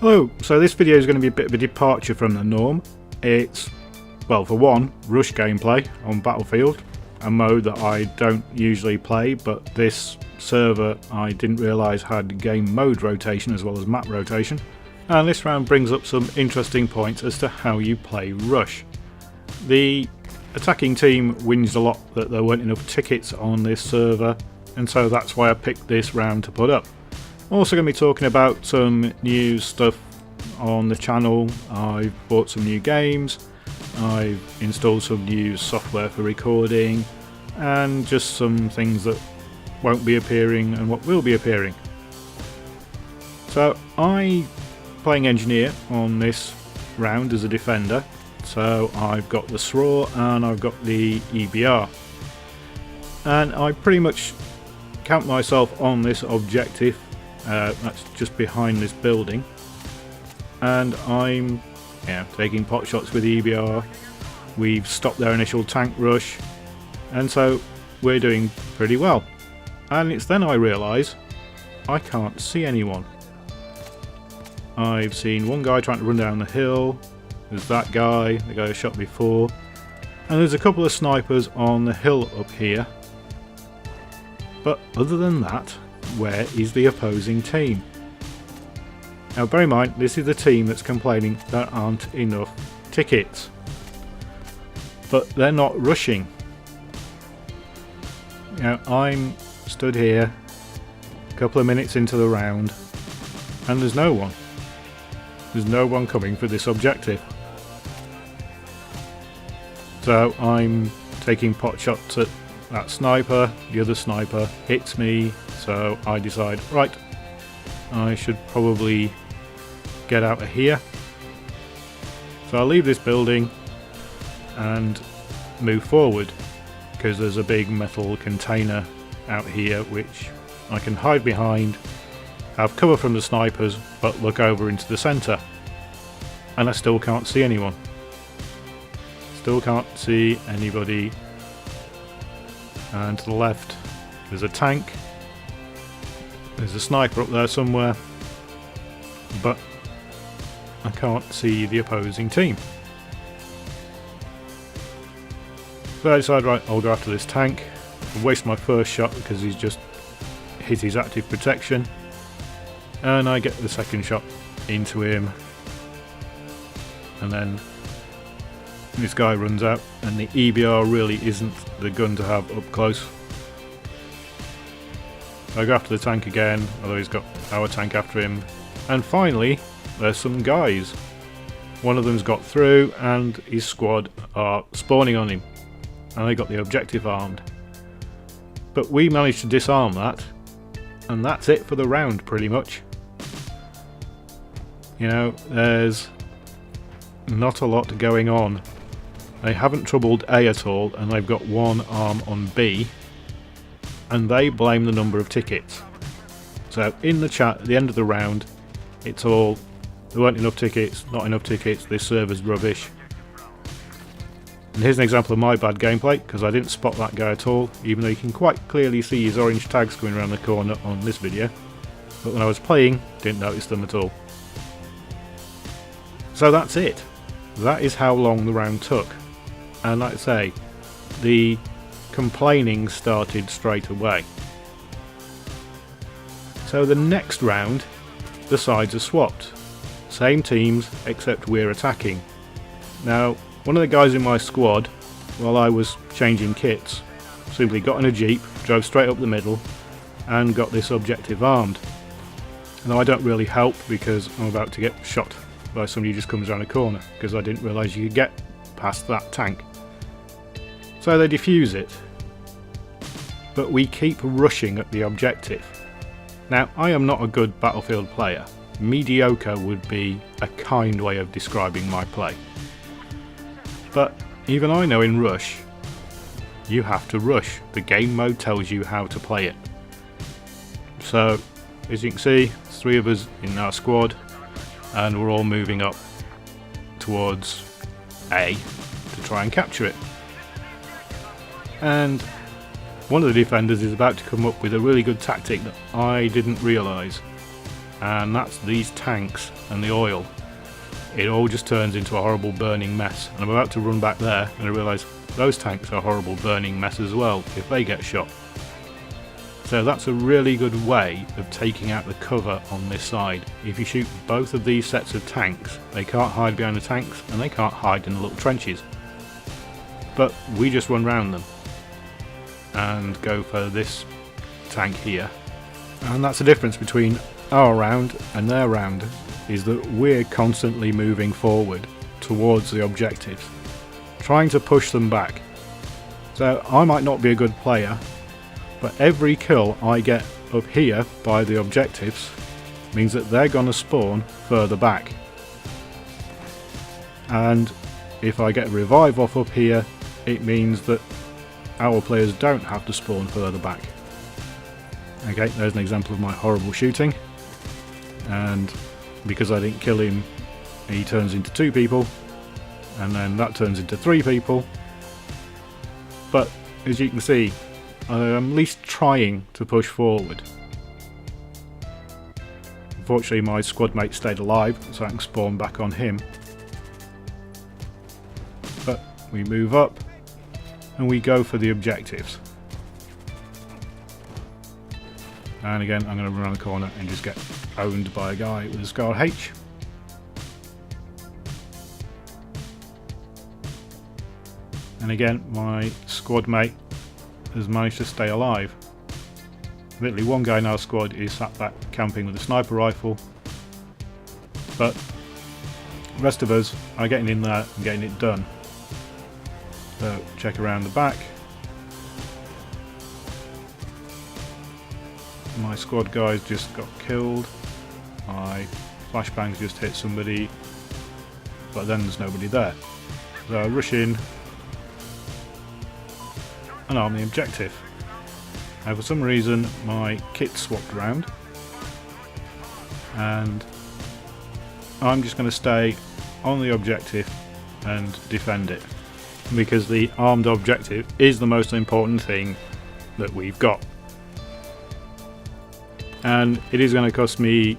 Hello, so this video is going to be a bit of a departure from the norm. It's, well, for one, rush gameplay on Battlefield, a mode that I don't usually play, but this server I didn't realise had game mode rotation as well as map rotation. And this round brings up some interesting points as to how you play rush. The attacking team whinged a lot that there weren't enough tickets on this server, and so that's why I picked this round to put up. I'm also going to be talking about some new stuff on the channel. I've bought some new games, I've installed some new software for recording, and just some things that won't be appearing and what will be appearing. So I'm playing engineer on this round as a defender, so I've got the SRAW and I've got the EBR, and I pretty much count myself on this objective. That's just behind this building, and I'm taking pot shots with EBR. We've stopped their initial tank rush, and so we're doing pretty well. And it's then I realise I can't see anyone. I've seen one guy trying to run down the hill, there's that guy, the guy I shot before, and there's a couple of snipers on the hill up here. But other than that, where is the opposing team? Now bear in mind, this is the team that's complaining there aren't enough tickets, but they're not rushing. Now I'm stood here a couple of minutes into the round and there's no one. There's no one coming for this objective. So I'm taking pot shots at that sniper, the other sniper hits me, so I decide, right, I should probably get out of here. So I'll leave this building and move forward, because there's a big metal container out here which I can hide behind, have cover from the snipers, but look over into the centre. And I still can't see anyone. Still can't see anybody. And to the left there's a tank, there's a sniper up there somewhere, but I can't see the opposing team. So I decide, right, I'll go after this tank. I'll waste my first shot because he's just hit his active protection, and I get the second shot into him, and then this guy runs out, and the EBR really isn't the gun to have up close. I go after the tank again, although he's got our tank after him, and finally there's some guys. One of them's got through and his squad are spawning on him, and they got the objective armed. But we managed to disarm that, and that's it for the round pretty much. You know, there's not a lot going on. They haven't troubled A at all, and they've got one arm on B, and they blame the number of tickets. So in the chat at the end of the round, it's all, there weren't enough tickets, not enough tickets, this server's rubbish. And here's an example of my bad gameplay, because I didn't spot that guy at all, even though you can quite clearly see his orange tags going around the corner on this video. But when I was playing, didn't notice them at all. So that's it. That is how long the round took. And like I say, the complaining started straight away. So the next round, the sides are swapped. Same teams, except we're attacking. Now, one of the guys in my squad, while I was changing kits, simply got in a jeep, drove straight up the middle, and got this objective armed. Now I don't really help because I'm about to get shot by somebody who just comes around a corner, because I didn't realise you could get past that tank. So they defuse it, but we keep rushing at the objective. Now I am not a good Battlefield player. Mediocre would be a kind way of describing my play. But even I know in rush, you have to rush. The game mode tells you how to play it. So as you can see, there's 3 of us in our squad, and we're all moving up towards A to try and capture it. And one of the defenders is about to come up with a really good tactic that I didn't realise. and that's these tanks and the oil. It all just turns into a horrible burning mess, and I'm about to run back there and I realise those tanks are a horrible burning mess as well if they get shot. So that's a really good way of taking out the cover on this side. If you shoot both of these sets of tanks, they can't hide behind the tanks and they can't hide in the little trenches. But we just run round them and go for this tank here. And that's the difference between our round and their round, is that we're constantly moving forward towards the objectives, trying to push them back. So I might not be a good player, but every kill I get up here by the objectives means that they're going to spawn further back. And if I get a revive off up here, it means that our players don't have to spawn further back. Okay, there's an example of my horrible shooting. And because I didn't kill him, he turns into 2 people, and then that turns into 3 people. But as you can see, I'm at least trying to push forward. Unfortunately, my squad mate stayed alive, so I can spawn back on him. But we move up and we go for the objectives. And again, I'm going to run around the corner and just get owned by a guy with a Scar H. And again, my squad mate has managed to stay alive. Literally one guy in our squad is sat back camping with a sniper rifle, but the rest of us are getting in there and getting it done. So check around the back. My squad guys just got killed. My flashbangs just hit somebody, but then there's nobody there. So I rush in and arm the objective. Now for some reason my kit swapped around, and I'm just going to stay on the objective and defend it, because the armed objective is the most important thing that we've got. And it is going to cost me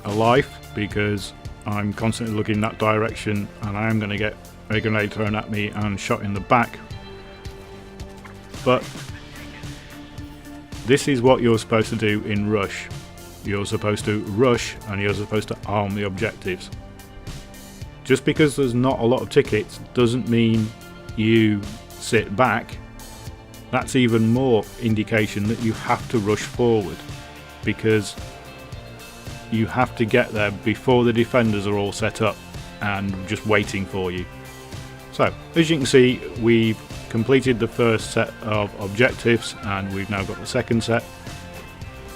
a life, because I'm constantly looking in that direction and I am going to get a grenade thrown at me and shot in the back. But this is what you're supposed to do in Rush. You're supposed to rush and you're supposed to arm the objectives. Just because there's not a lot of tickets doesn't mean you sit back. That's even more indication that you have to rush forward, because you have to get there before the defenders are all set up and just waiting for you. So as you can see, we've completed the first set of objectives and we've now got the second set,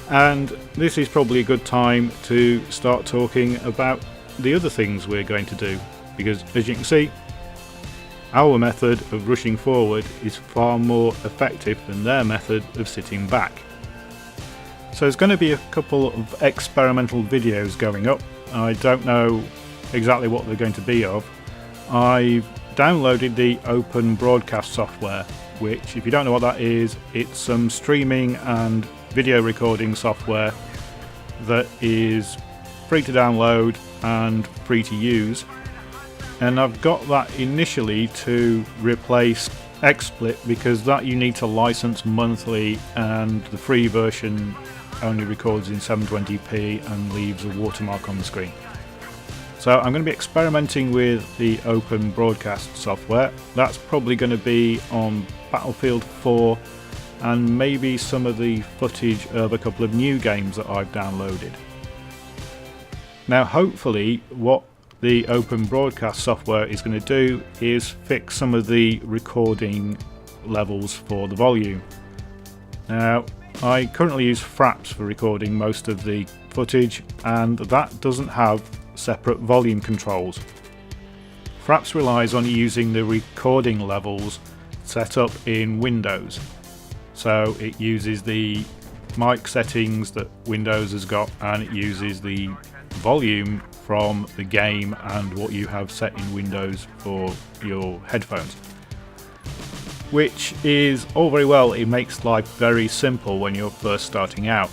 and this is probably a good time to start talking about the other things we're going to do, because as you can see, our method of rushing forward is far more effective than their method of sitting back. So there's going to be a couple of experimental videos going up. I don't know exactly what they're going to be of. I've downloaded the Open Broadcast software, which, if you don't know what that is, it's some streaming and video recording software that is free to download and free to use. And I've got that initially to replace XSplit, because that you need to license monthly, and the free version only records in 720p and leaves a watermark on the screen. So I'm going to be experimenting with the Open Broadcast software. That's probably going to be on Battlefield 4 and maybe some of the footage of a couple of new games that I've downloaded. Now hopefully what the Open Broadcast software is going to do is fix some of the recording levels for the volume. Now I currently use Fraps for recording most of the footage, and that doesn't have separate volume controls. Fraps relies on using the recording levels set up in Windows. So it uses the mic settings that Windows has got, and it uses the volume from the game and what you have set in Windows for your headphones. Which is all very well, it makes life very simple when you're first starting out,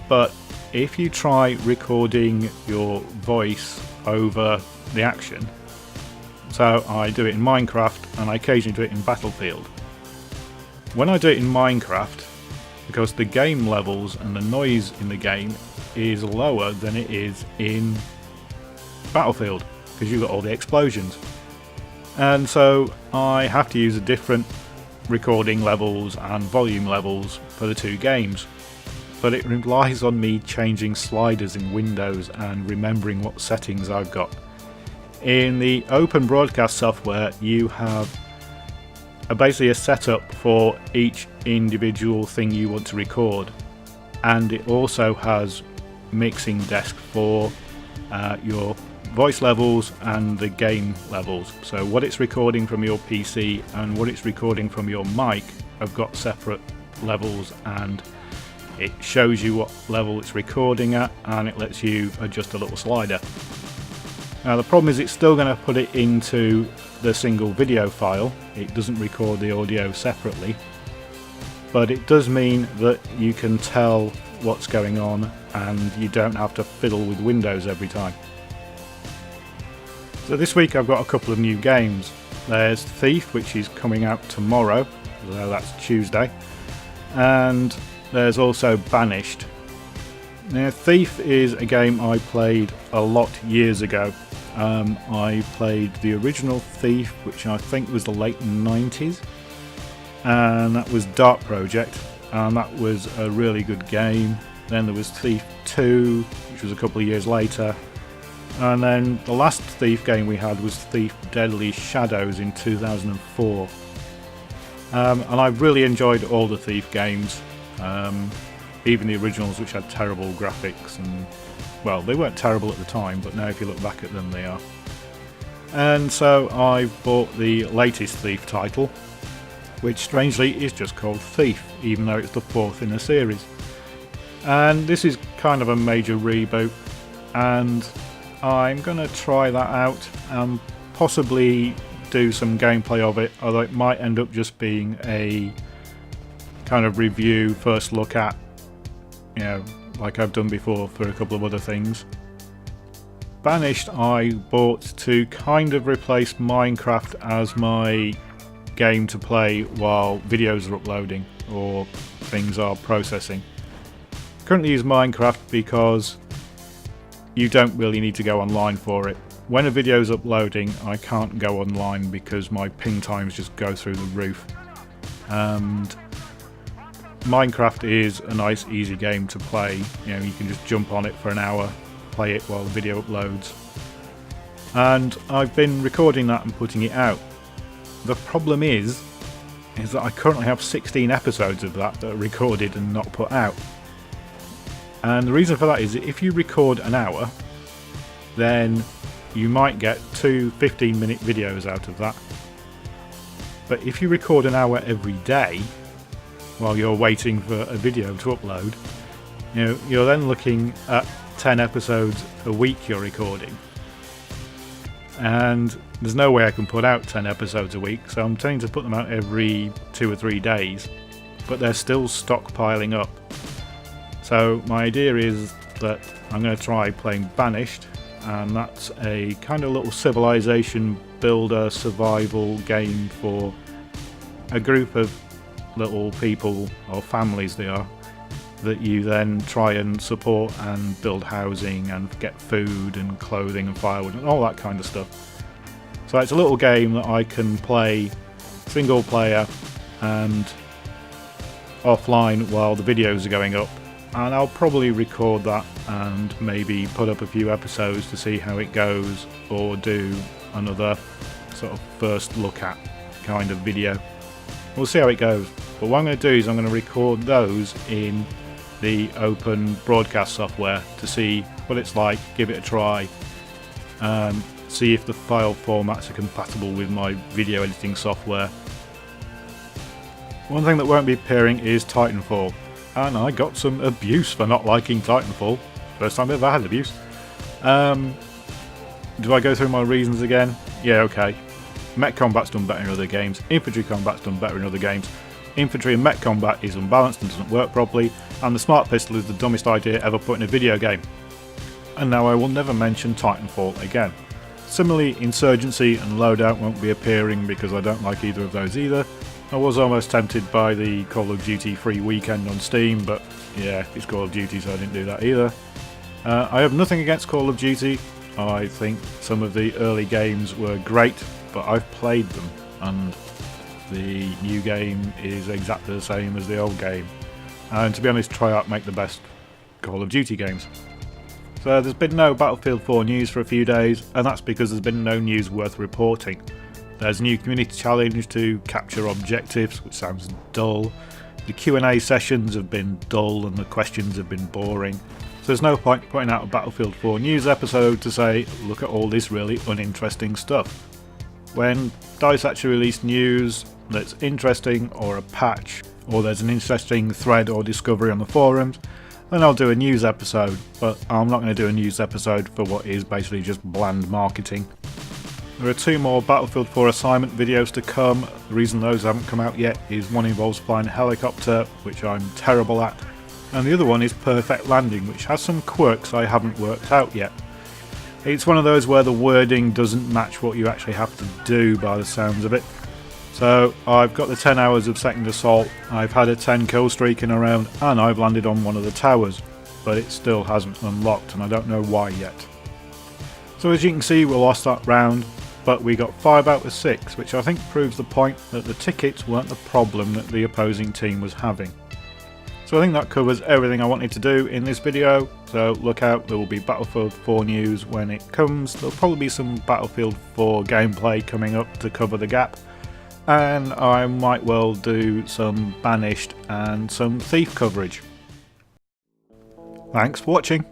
but if you try recording your voice over the action, so I do it in Minecraft and I occasionally do it in Battlefield. When I do it in Minecraft, because the game levels and the noise in the game is lower than it is in Battlefield, because you've got all the explosions. And so I have to use a different recording levels and volume levels for the two games. But it relies on me changing sliders in Windows and remembering what settings I've got. In the Open Broadcast software, you have basically a setup for each individual thing you want to record, and it also has mixing desk for your voice levels and the game levels. So what it's recording from your PC and what it's recording from your mic have got separate levels, and it shows you what level it's recording at, and it lets you adjust a little slider. Now the problem is it's still going to put it into the single video file. It doesn't record the audio separately, but it does mean that you can tell what's going on and you don't have to fiddle with Windows every time. So this week I've got a couple of new games. There's Thief, which is coming out tomorrow, so that's Tuesday, and there's also Banished. Now Thief is a game I played a lot years ago. I played the original Thief, which I think was the late 90s, and that was Dark Project, and that was a really good game. Then there was Thief 2, which was a couple of years later, and then the last Thief game we had was Thief Deadly Shadows in 2004. And I've really enjoyed all the Thief games, even the originals, which had terrible graphics, and well, they weren't terrible at the time, but now if you look back at them they are. And so I bought the latest Thief title, which strangely is just called Thief, even though it's the fourth in the series. And this is kind of a major reboot, and I'm going to try that out and possibly do some gameplay of it, although it might end up just being a kind of review, first look at, you know, like I've done before for a couple of other things. Banished I bought to kind of replace Minecraft as my game to play while videos are uploading or things are processing. Currently use Minecraft because you don't really need to go online for it. When a video is uploading, I can't go online because my ping times just go through the roof. And Minecraft is a nice easy game to play. You know, you can just jump on it for an hour, play it while the video uploads. And I've been recording that and putting it out. The problem is that I currently have 16 episodes of that are recorded and not put out. And the reason for that is that if you record an hour, then you might get 2 15-minute videos out of that. But if you record an hour every day while you're waiting for a video to upload, you know, you're then looking at 10 episodes a week you're recording. And there's no way I can put out 10 episodes a week, so I'm trying to put them out every 2 or 3 days, but they're still stockpiling up. So my idea is that I'm going to try playing Banished, and that's a kind of little civilization builder survival game for a group of little people, or families they are, that you then try and support and build housing and get food and clothing and firewood and all that kind of stuff. So it's a little game that I can play single player and offline while the videos are going up, and I'll probably record that and maybe put up a few episodes to see how it goes, or do another sort of first look at kind of video. We'll see how it goes. But what I'm going to do is I'm going to record those in the Open Broadcast software to see what it's like, give it a try, and see if the file formats are compatible with my video editing software. One thing that won't be appearing is Titanfall, and I got some abuse for not liking Titanfall. First time I've ever had abuse. Do I go through my reasons again? Yeah, okay. Mech combat's done better in other games, infantry combat's done better in other games, infantry and mech combat is unbalanced and doesn't work properly, and the smart pistol is the dumbest idea ever put in a video game. And now I will never mention Titanfall again. Similarly, Insurgency and Loadout won't be appearing because I don't like either of those either. I was almost tempted by the Call of Duty free weekend on Steam, but yeah, it's Call of Duty, so I didn't do that either. I have nothing against Call of Duty. I think some of the early games were great, but I've played them, and the new game is exactly the same as the old game. And to be honest, Treyarch make the best Call of Duty games. So there's been no Battlefield 4 news for a few days, and that's because there's been no news worth reporting. There's a new community challenge to capture objectives, which sounds dull. The Q&A sessions have been dull and the questions have been boring. So there's no point putting out a Battlefield 4 news episode to say, look at all this really uninteresting stuff. When DICE actually release news that's interesting, or a patch, or there's an interesting thread or discovery on the forums, then I'll do a news episode, but I'm not going to do a news episode for what is basically just bland marketing. There are 2 more Battlefield 4 assignment videos to come. The reason those haven't come out yet is one involves flying a helicopter, which I'm terrible at, and the other one is Perfect Landing, which has some quirks I haven't worked out yet. It's one of those where the wording doesn't match what you actually have to do by the sounds of it. So I've got the 10 hours of second assault, I've had a 10 kill streak in a round, and I've landed on one of the towers, but it still hasn't unlocked and I don't know why yet. So as you can see, we lost that round, but we got 5 out of 6, which I think proves the point that the tickets weren't the problem that the opposing team was having. So I think that covers everything I wanted to do in this video, so look out, there will be Battlefield 4 news when it comes. There'll probably be some Battlefield 4 gameplay coming up to cover the gap, and I might well do some Banished and some Thief coverage. Thanks for watching.